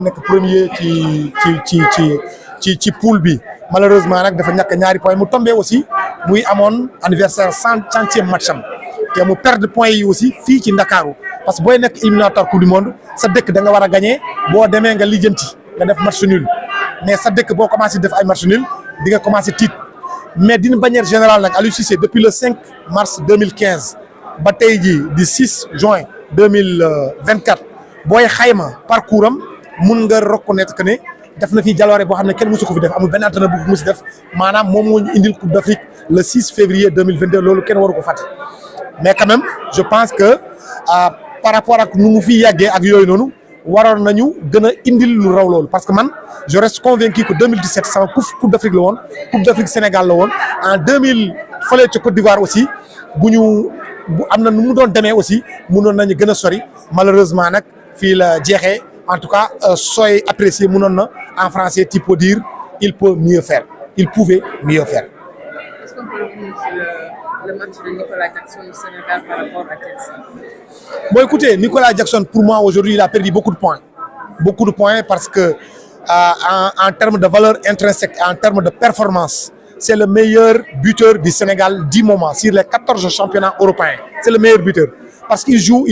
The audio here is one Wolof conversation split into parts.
nekk premier ci poule bi malheureusement nag dafa ñàkk ñaari points mu tombé aussi muy amoon anniversaire centième match am te mu perdre points yi aussi fii ci Ndakaaru parce que booy nekk éliminatoire coupe du monde sa dëkk da nga war a gagner boo demee nga lijjanti nga def match nul mais sa dëkk boo commencé def ay match nul di nga commencé tiit mais d'une manière générale nag Aliou Cissé depuis le 5 mars 2015 ba tey jii di 6 juin 2024 booy xayma parcours am mun nga reconnaître que ne def na fi jaloore boo xam ne kenn mësu ko fi def amul benn entraîneur bu ko mës def maanaam moom moo ñu indil Coupe d'Afrique le 6 février 2022 loolu kenn waru ko fàtte mais quand même je pense que par rapport ak nu mu fi yàggee ak yooyu noonu waroon nañu gën a indil lu raw loolu parce que man je reste convaincu que 2017 sama Coupe d'Afrique la woon Coupe d'Afrique Sénégal la woon en 2000 fële ca Côte d'Ivoire aussi bu am na nu mu doon demee aussi mënoon nañu gën a sori malheureusement nag fii la jeexee. En tout cas, soyez apprécié, en français, tu peux dire il peut mieux faire. Il pouvait mieux faire. Est-ce qu'on peut revenir sur le match de Nicolas Jackson au Sénégal par rapport à Chelsea? Bon, écoutez, Nicolas Jackson, pour moi, aujourd'hui, il a perdu beaucoup de points. Beaucoup de points parce que, en termes de valeur intrinsèque, en termes de performance, c'est le meilleur buteur du Sénégal du moment, sur les 14 championnats européens. C'est le meilleur buteur. Parce qu'il joue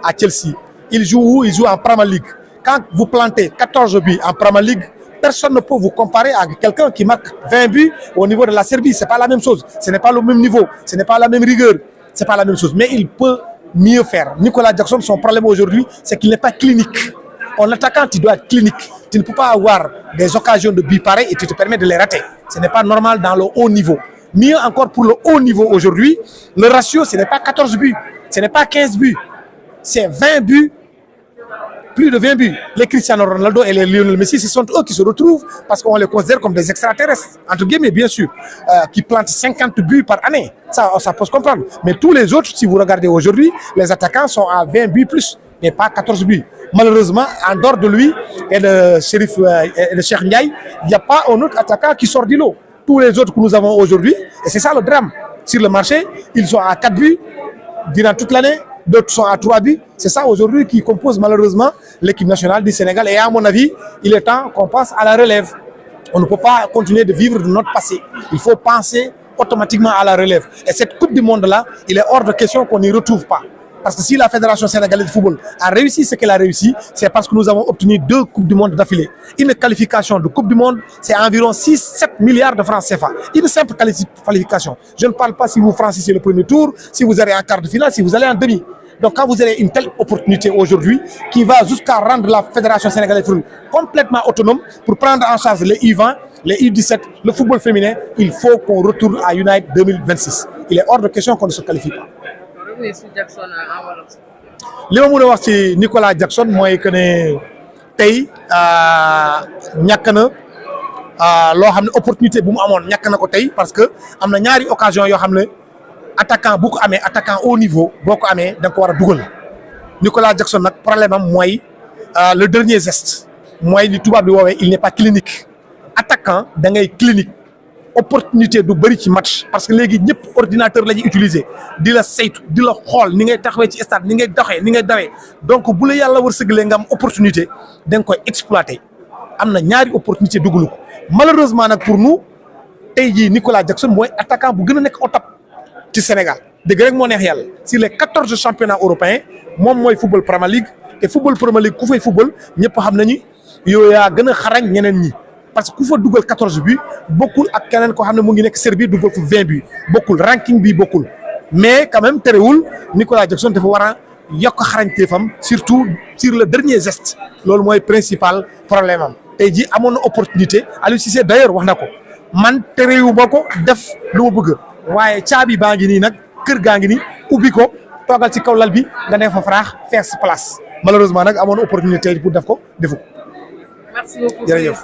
à Chelsea. Il joue où? Il joue en Premier League. Quand vous plantez 14 buts en Premier League, personne ne peut vous comparer à quelqu'un qui marque 20 buts au niveau de la Serbie. C'est pas la même chose. Ce n'est pas le même niveau. Ce n'est pas la même rigueur. C'est pas la même chose. Mais il peut mieux faire. Nicolas Jackson, son problème aujourd'hui, c'est qu'il n'est pas clinique. En attaquant, tu dois être clinique. Tu ne peux pas avoir des occasions de buts pareils et tu te permets de les rater. Ce n'est pas normal dans le haut niveau. Mieux encore pour le haut niveau aujourd'hui, le ratio, ce n'est pas 14 buts. Ce n'est pas 15 buts. C'est 20 buts. Plus de 20 buts. Les Cristiano Ronaldo et les Lionel Messi, ce sont eux qui se retrouvent parce qu'on les considère comme des extraterrestres, entre guillemets, bien sûr, qui plantent 50 buts par année. Ça peut se comprendre. Mais tous les autres, si vous regardez aujourd'hui, les attaquants sont à 20 buts plus, mais pas 14 buts. Malheureusement, en dehors de lui et de Cheikh Ndiaye, il n'y a pas un autre attaquant qui sort du lot. Tous les autres que nous avons aujourd'hui, et c'est ça le drame. Sur le marché, ils sont à 4 buts durant toute l'année. D'autres sont à 3 buts. C'est ça aujourd'hui qui compose malheureusement l'équipe nationale du Sénégal. Et à mon avis, il est temps qu'on passe à la relève. On ne peut pas continuer de vivre de notre passé. Il faut penser automatiquement à la relève. Et cette Coupe du Monde-là, il est hors de question qu'on n'y retrouve pas. Parce que si la Fédération sénégalaise de football a réussi ce qu'elle a réussi, c'est parce que nous avons obtenu 2 Coupes du Monde d'affilée. Une qualification de Coupe du Monde, c'est environ 6-7 milliards de francs CFA. Une simple qualification. Je ne parle pas si vous franchissez le premier tour, si vous allez en quart de finale, si vous allez en demi. Donc quand vous avez une telle opportunité aujourd'hui qui va jusqu'à rendre la Fédération sénégalaise de football complètement autonome pour prendre en charge les U20, les U17, le football féminin, il faut qu'on retourne à United 2026. Il est hors de question qu'on ne se qualifie pas. li ma mën a wax ci Nicolas Jackson mooy que ne tey ñàkk na loo xam ne opportunité bu mu amoon ñàkk na ko tey parce que am na ñaari occasion yoo xam ne attaquant bu ko amee attaquant haut niveau boo ko amee da nga ko war a dugal Nicolas Jackson nag problème am mooy le dernier geste mooy li tubaab di woowee il n'est pas clinique attaquant da ngay clinique. Opportunité du bëri ci match parce que léegi ñëpp ordinateur la ñuy utiliser di la saytu di la xool ni ngay taxawee ci stade ni ngay doxee ni ngay dawee donc bu la yàlla wërsëgalee nga am opportunité da nga koy exploiter am na ñaari opportunité dugalu ko malheureusement nag pour nous tey jii Nicolas Jackson mooy attaquant bu gën a nekk au top ci Sénégal dëgg rek moo neex yàlla sur les 14 championnats européens moom mooy football Premier League te football Premier League ku fay football ñëpp xam nañu yow yaa gën a xarañ ñeneen ñi. parce que ku fa dugal 14 buts bokkul ak keneen koo xam ne mu ngi nekk Serbie dugal ko 20 buts bokkul ranking bi bokkul mais quand même terewul Nicolas Jackson dafa war a yokk xarañteefam surtout sur le dernier geste loolu mooy principal problème am tey jii amoon na opportunité Aliou Cissé d'ailleurs wax na ko man terewu ma ko def lu ma bëgg waaye caabi baa ngi nii nag kër gaa ngi nii ubbi ko toogal ci kaw lal bi nga ne fa faraax fees place malheureusement nag amoon na opportunité pour def ko defu ko. Merci beaucoup. Jërëjëf.